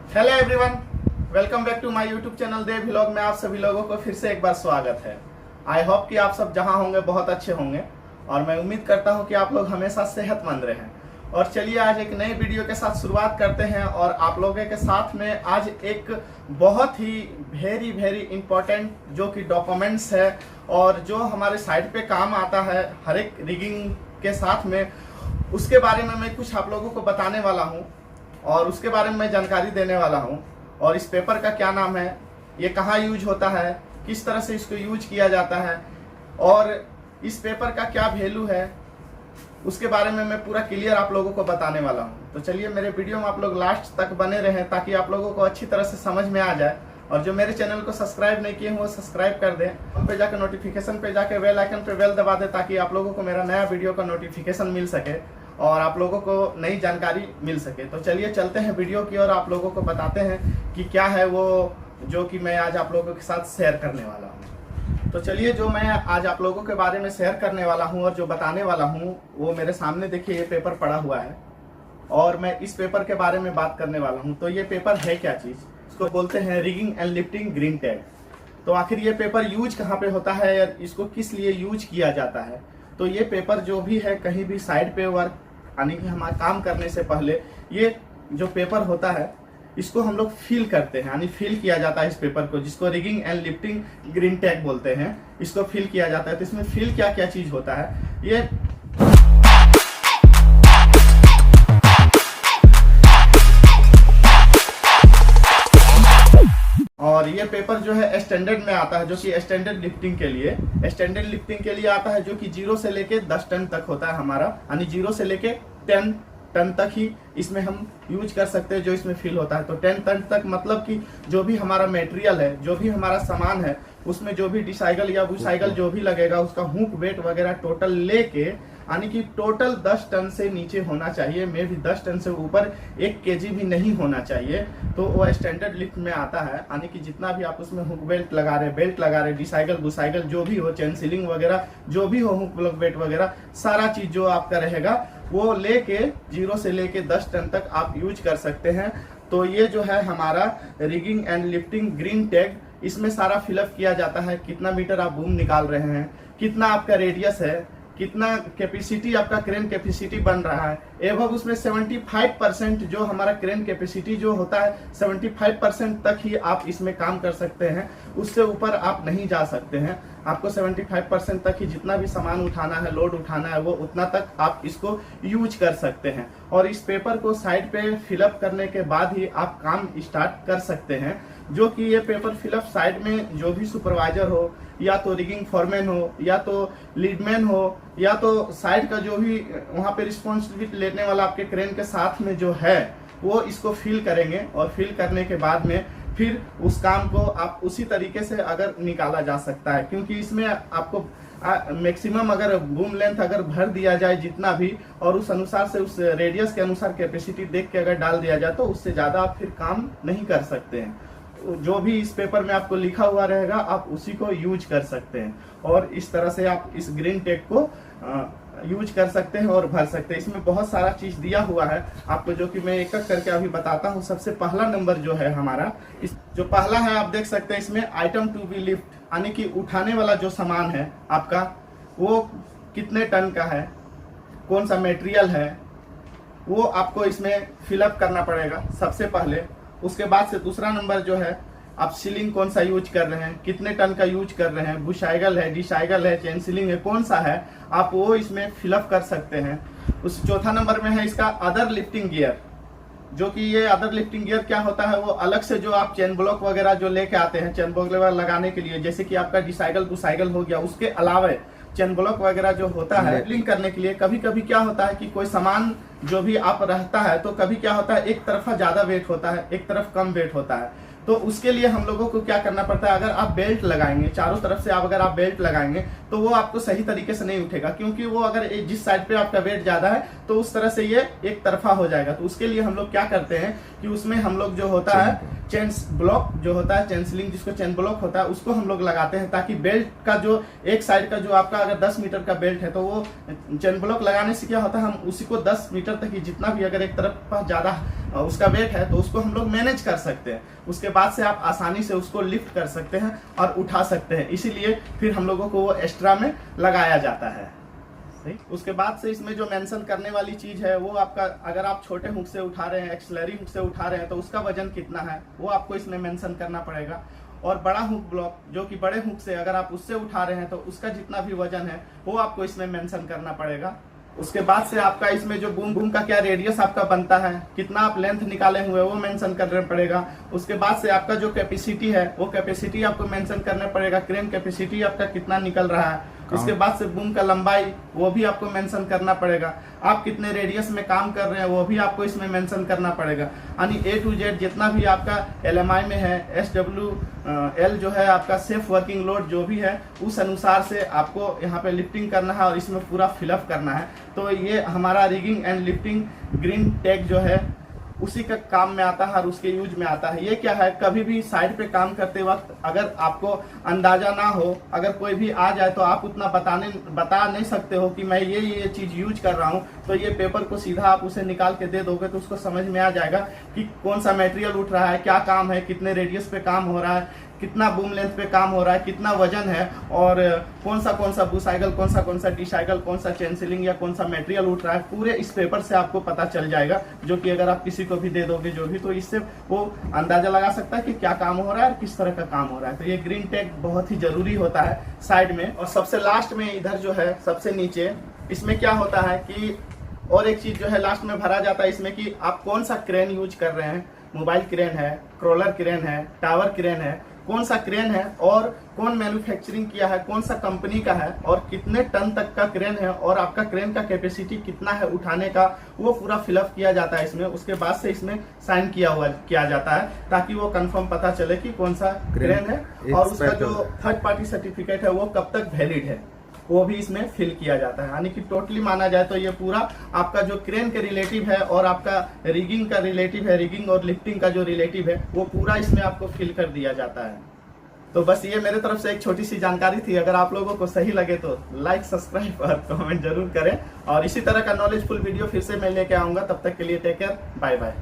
Hello everyone, welcome back to my YouTube channel Dev vlog में आप सभी लोगों को फिर से एक बार स्वागत है। आई होप कि आप सब जहां होंगे बहुत अच्छे होंगे और मैं उम्मीद करता हूं कि आप लोग हमेशा सेहतमंद रहें। और चलिए आज एक नई वीडियो के साथ शुरुआत करते हैं और आप लोगों के साथ में आज एक बहुत ही वेरी इंपॉर्टेंट जो कि डॉक्यूमेंट्स है और जो हमारे साइट पे काम आता है हर एक रिगिंग के साथ में, उसके बारे में मैं कुछ आप लोगों को बताने वाला हूँ और उसके बारे में मैं जानकारी देने वाला हूं। और इस पेपर का क्या नाम है, ये कहाँ यूज होता है, किस तरह से इसको यूज किया जाता है और इस पेपर का क्या वैल्यू है, उसके बारे में मैं पूरा क्लियर आप लोगों को बताने वाला हूं। तो चलिए मेरे वीडियो में आप लोग लास्ट तक बने रहें ताकि आप लोगों को अच्छी तरह से समझ में आ जाए। और जो मेरे चैनल को सब्सक्राइब नहीं किए हैं वो सब्सक्राइब कर दें, उन पे जाकर नोटिफिकेशन पे जाकर बेल आइकन पे बेल दबा दें ताकि आप लोगों को मेरा नया वीडियो का नोटिफिकेशन मिल सके और आप लोगों को नई जानकारी मिल सके। तो चलिए चलते हैं वीडियो की और आप लोगों को बताते हैं कि क्या है वो जो कि मैं आज आप लोगों के साथ शेयर करने वाला हूँ। तो चलिए जो मैं आज आप लोगों के बारे में शेयर करने वाला हूँ और जो बताने वाला हूँ वो मेरे सामने देखिए ये पेपर पड़ा हुआ है और मैं इस पेपर के बारे में बात करने वाला हूँ। तो ये पेपर है क्या चीज़, इसको बोलते हैं rigging and lifting green tag. तो आखिर ये पेपर यूज कहाँ पे होता है या इसको किस लिए यूज किया जाता है। तो ये पेपर जो भी है कहीं भी साइड पे वर्क यानी कि हमारा काम करने से पहले ये जो पेपर होता है इसको हम लोग फिल करते हैं, यानी फिल किया जाता है इस पेपर को, जिसको rigging and lifting green tag बोलते हैं। इसको फिल किया जाता है। तो इसमें फिल क्या क्या चीज होता है, ये और ये पेपर जो है स्टैंडर्ड में आता है, जो कि स्टैंडर्ड लिफ्टिंग के लिए आता है, जो कि 0 से लेके 10 टन तक होता है हमारा, यानी 0 से लेके 10 टन तक ही इसमें हम यूज कर सकते हैं जो इसमें फिल होता है। तो 10 टन तक मतलब कि जो भी हमारा मटेरियल है, जो भी हमारा सामान है, उसमें जो भी डिसाइकल या बुसाइकल जो भी लगेगा उसका हुक वेट वगैरह टोटल लेके, यानी कि टोटल 10 टन से नीचे होना चाहिए, में भी 10 टन से ऊपर 1 केजी भी नहीं होना चाहिए। तो वो स्टैंडर्ड लिफ्ट में आता है, यानी कि जितना भी आप उसमें हुक बेल्ट लगा रहे, डिसाइकल बुसाइकल जो भी हो, चेन सीलिंग वगैरह जो भी हो, हुक बेल्ट वगैरह सारा चीज जो आपका रहेगा वो लेके 0 से लेके 10 टन तक आप यूज कर सकते हैं। तो ये जो है हमारा rigging and lifting green tag, इसमें सारा फिलअप किया जाता है। कितना मीटर आप बूम निकाल रहे हैं, कितना आपका रेडियस है, कितना कैपेसिटी आपका क्रेन कैपेसिटी बन रहा है। एवं उसमें 75% जो हमारा क्रेन कैपेसिटी जो होता है 75% तक ही आप इसमें काम कर सकते हैं, उससे ऊपर आप नहीं जा सकते हैं। आपको 75% तक ही जितना भी सामान उठाना है, लोड उठाना है, वो उतना तक आप इसको यूज कर सकते हैं। और इस पेपर को साइड पे फिलअप करने के बाद ही आप काम स्टार्ट कर सकते हैं। जो कि ये पेपर फिलअप साइड में जो भी सुपरवाइजर हो, या तो रिगिंग फॉरमैन हो, या तो लीडमैन हो, या तो साइड का जो भी वहाँ पे रिस्पॉन्सिबिलिटी लेने वाला आपके क्रेन के साथ में जो है, वो इसको फिल करेंगे। और फिल करने के बाद में फिर उस काम को आप उसी तरीके से अगर निकाला जा सकता है, क्योंकि इसमें आपको मैक्सिमम अगर बूम लेंथ अगर भर दिया जाए जितना भी, और उस अनुसार से उस रेडियस के अनुसार कैपेसिटी देख के अगर डाल दिया जाए तो उससे ज़्यादा आप फिर काम नहीं कर सकते हैं। जो भी इस पेपर में आपको लिखा हुआ रहेगा आप उसी को यूज कर सकते हैं और इस तरह से आप इस ग्रीन टैग को यूज कर सकते हैं और भर सकते हैं। इसमें बहुत सारा चीज दिया हुआ है आपको, जो कि मैं एक एक करके अभी बताता हूँ। सबसे पहला नंबर जो है हमारा, इस जो पहला है आप देख सकते हैं, इसमें आइटम टू बी लिफ्ट, यानी कि उठाने वाला जो सामान है आपका वो कितने टन का है, कौन सा मटेरियल है, वो आपको इसमें फिलअप करना पड़ेगा सबसे पहले। उसके बाद से दूसरा नंबर जो है, आप सीलिंग कौन सा यूज कर रहे हैं, कितने टन का यूज कर रहे हैं, बुशाइगल है, डिसाइगल है, चेन सीलिंग है, कौन सा है, आप वो इसमें फिलअप कर सकते हैं। उस चौथा नंबर में है इसका अदर लिफ्टिंग गियर, जो कि ये अदर लिफ्टिंग गियर क्या होता है, वो अलग से जो आप चेन ब्लॉक वगैरह जो लेके आते हैं चेन ब्लॉक लगाने के लिए, जैसे कि आपका डिसाइगल बुसाइगल हो गया, उसके अलावा चेन ब्लॉक वगैरह जो होता है लिंक करने के लिए, कभी कभी क्या होता है कि कोई सामान जो भी आप रहता है तो कभी क्या होता है एक तरफा ज्यादा वेट होता है, एक तरफ कम वेट होता है। तो उसके लिए हम लोगों को क्या करना पड़ता है, अगर आप बेल्ट लगाएंगे चारों तरफ से, अगर आप बेल्ट लगाएंगे तो वो आपको सही तरीके से नहीं उठेगा, क्योंकि वो अगर जिस साइड पे आपका वेट ज्यादा है तो उस तरह से ये एक तरफा हो जाएगा। तो उसके लिए हम लोग क्या करते हैं कि उसमें हम लोग जो होता है चेन ब्लॉक जो होता है, चेन जिसको चेन ब्लॉक होता है, उसको हम लोग लगाते हैं ताकि बेल्ट का जो एक साइड का जो आपका अगर 10 मीटर का बेल्ट है तो वो चेन ब्लॉक लगाने से क्या होता है, हम उसी को 10 मीटर तक ही जितना भी अगर एक तरफ पर ज्यादा उसका वेट है तो उसको हम लोग मैनेज कर सकते हैं। उसके बाद से आप आसानी से उसको लिफ्ट कर सकते हैं और उठा सकते हैं, इसीलिए फिर हम लोगों को वो एक्स्ट्रा में लगाया जाता है। उसके बाद से इसमें जो मेंशन करने वाली चीज है वो आपका, अगर आप छोटे हुक से उठा रहे हैं, एक्सलरी हुक से उठा रहे हैं तो उसका वजन कितना है वो आपको इसमें मेंशन करना पड़ेगा। और बड़ा हुक ब्लॉक जो कि बड़े हुक से अगर आप उससे उठा रहे हैं तो उसका जितना भी वजन है वो आपको इसमें मेंशन करना पड़ेगा। उसके बाद से आपका इसमें जो बूम का क्या रेडियस आपका बनता है, कितना आप लेंथ निकाले हुए वो मेंशन करना पड़ेगा। उसके बाद से आपका जो कैपेसिटी है वो कैपेसिटी आपको मेंशन करना पड़ेगा, क्रेन कैपेसिटी आपका कितना निकल रहा है। उसके बाद से बूम का लंबाई वो भी आपको मेंशन करना पड़ेगा। आप कितने रेडियस में काम कर रहे हैं वो भी आपको इसमें मेंशन करना पड़ेगा। यानी A to Z जितना भी आपका LMI में है, SWL जो है आपका सेफ वर्किंग लोड जो भी है, उस अनुसार से आपको यहाँ पे लिफ्टिंग करना है और इसमें पूरा फिलअप करना है। तो ये हमारा rigging and lifting green tag जो है उसी का काम में आता है और उसके यूज में आता है। ये क्या है, कभी भी साइड पे काम करते वक्त अगर आपको अंदाजा ना हो, अगर कोई भी आ जाए तो आप उतना बता नहीं सकते हो कि मैं ये चीज यूज कर रहा हूँ, तो ये पेपर को सीधा आप उसे निकाल के दे दोगे तो उसको समझ में आ जाएगा कि कौन सा मटेरियल उठ रहा है, क्या काम है, कितने रेडियस पे काम हो रहा है, कितना बूम लेंथ पे काम हो रहा है, कितना वजन है और कौन सा बू साइकिल, कौन सा डी साइकिल, कौन सा चेन सीलिंग या कौन सा मटेरियल उठ रहा है, पूरे इस पेपर से आपको पता चल जाएगा। जो कि अगर आप किसी को भी दे दोगे जो भी, तो इससे वो अंदाजा लगा सकता है कि क्या काम हो रहा है और किस तरह का काम हो रहा है। तो ये ग्रीन टैग बहुत ही जरूरी होता है साइड में। और सबसे लास्ट में इधर जो है सबसे नीचे, इसमें क्या होता है कि और एक चीज जो है लास्ट में भरा जाता है इसमें कि आप कौन सा क्रेन यूज कर रहे हैं, मोबाइल क्रेन है, क्रोलर क्रेन है, टावर क्रेन है, कौन सा क्रेन है और कौन मैन्युफैक्चरिंग किया है, कौन सा कंपनी का है और कितने टन तक का क्रेन है और आपका क्रेन का कैपेसिटी कितना है उठाने का, वो पूरा फिलअप किया जाता है इसमें। उसके बाद से इसमें साइन किया जाता है ताकि वो कंफर्म पता चले कि कौन सा क्रेन है और उसका जो थर्ड पार्टी सर्टिफिकेट है वो कब तक वैलिड है, वो भी इसमें फिल किया जाता है। यानी कि टोटली माना जाए तो ये पूरा आपका जो क्रेन के रिलेटिव है और आपका रिगिंग का रिलेटिव है, रिगिंग और लिफ्टिंग का जो रिलेटिव है वो पूरा इसमें आपको फिल कर दिया जाता है। तो बस ये मेरे तरफ से एक छोटी सी जानकारी थी। अगर आप लोगों को सही लगे तो लाइक, सब्सक्राइब और कमेंट जरूर करें और इसी तरह का नॉलेजफुल वीडियो फिर से मैं लेके आऊंगा। तब तक के लिए टेक केयर, बाय बाय।